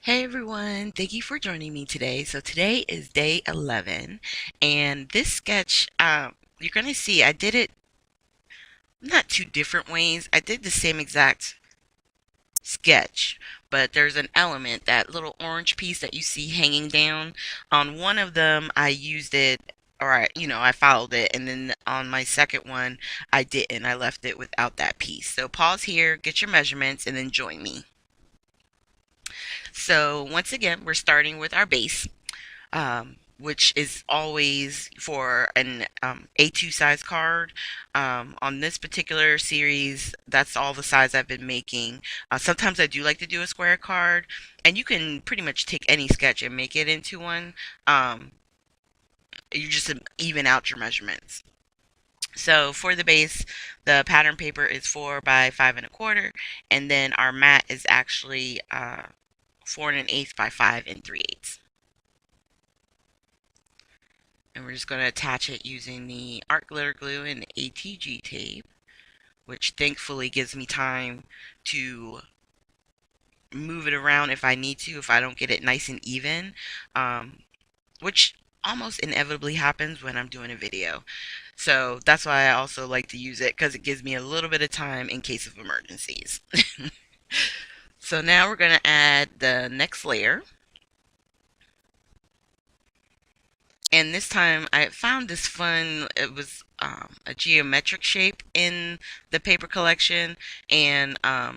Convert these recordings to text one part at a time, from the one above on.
Hey everyone, thank you for joining me today. So today is day 11, and this sketch, you're going to see I did it not two different ways. I did the same exact sketch, but there's an element, that little orange piece that you see hanging down. On one of them, I used it, or I followed it, and then on my second one, I didn't. I left it without that piece. So pause here, get your measurements, and then join me. So once again, we're starting with our base. Which is always for an A2 size card. On this particular series, that's all the size I've been making. Sometimes I do like to do a square card, and you can pretty much take any sketch and make it into one. Um, you just even out your measurements. So for the base, the pattern paper is 4 by 5 1/4, and then our mat is actually 4 1/8 by 5 3/8. And we're just going to attach it using the art glitter glue and ATG tape, which thankfully gives me time to move it around if I need to, if I don't get it nice and even, which almost inevitably happens when I'm doing a video. So that's why I also like to use it, because it gives me a little bit of time in case of emergencies. So now we're going to add the next layer. And this time I found this fun, it was a geometric shape in the paper collection. And I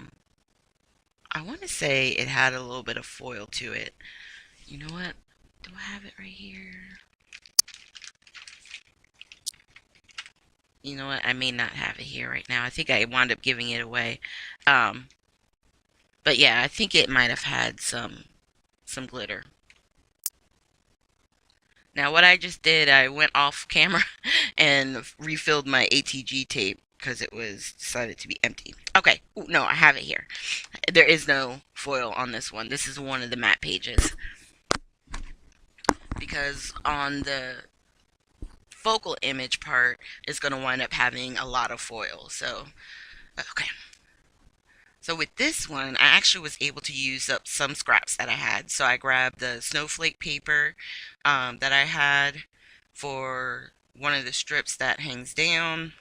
want to say it had a little bit of foil to it. You know what? Do I have it right here? You know what? I may not have it here right now. I think I wound up giving it away. Um, but yeah, I think it might have had some glitter. Now, what I just did, I went off camera and refilled my ATG tape because it was decided to be empty. Okay, ooh, no, I have it here. There is no foil on this one. This is one of the matte pages, because on the focal image part, it's going to wind up having a lot of foil. So, okay. So with this one, I actually was able to use up some scraps that I had. So I grabbed the snowflake paper that I had for one of the strips that hangs down.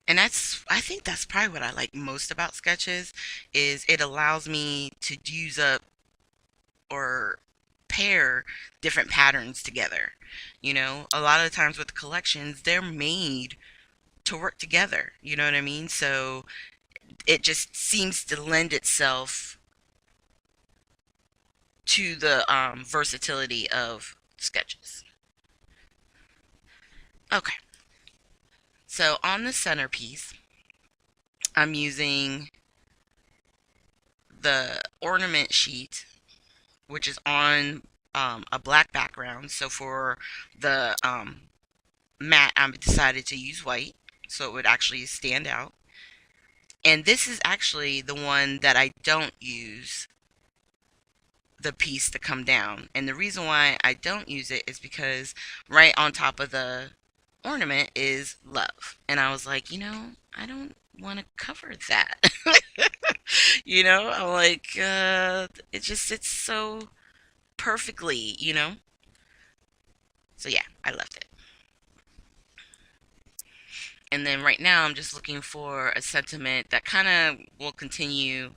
And I think that's probably what I like most about sketches, is it allows me to use up or pair different patterns together. A lot of the times with collections, they're made to work together. You know what I mean? So it just seems to lend itself to the versatility of sketches. Okay, so on the centerpiece, I'm using the ornament sheet, which is on a black background. So for the matte, I decided to use white so it would actually stand out. And this is actually the one that I don't use the piece to come down. And the reason why I don't use it is because right on top of the ornament is love. And I was like, I don't want to cover that. I'm like, it just sits so perfectly. So yeah, I left it. And then right now I'm just looking for a sentiment that kind of will continue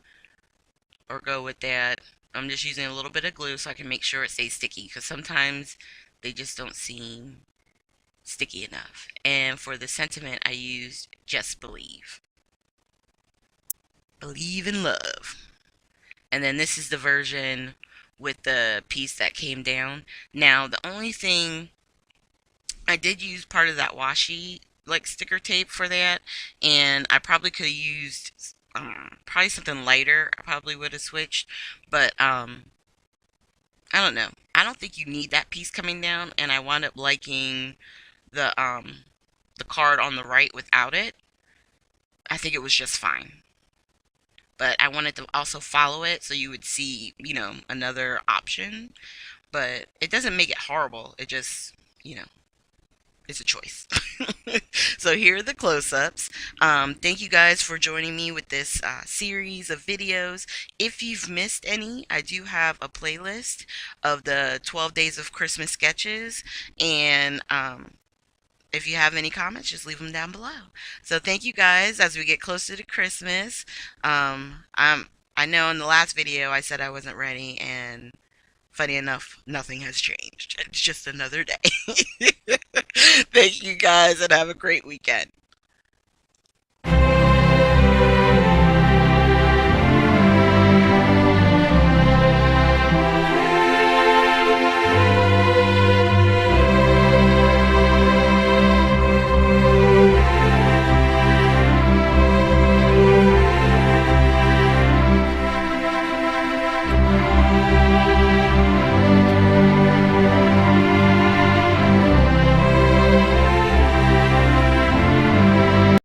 or go with that. I'm just using a little bit of glue so I can make sure it stays sticky, because sometimes they just don't seem sticky enough. And for the sentiment, I used Just Believe. Believe in love. And then this is the version with the piece that came down. Now, the only thing, I did use part of that washi like sticker tape for that, and I probably could have used probably something lighter. I probably would have switched, but I don't know. I don't think you need that piece coming down, and I wound up liking the card on the right without it. I think it was just fine. But I wanted to also follow it so you would see, another option. But it doesn't make it horrible. It just, you know, It's a choice. So here are the close-ups. Thank you guys for joining me with this series of videos. If you've missed any, I do have a playlist of the 12 Days of Christmas sketches. And if you have any comments, just leave them down below. So thank you guys as we get closer to Christmas. I know in the last video I said I wasn't ready, and funny enough, nothing has changed. It's just another day. Thank you guys and have a great weekend.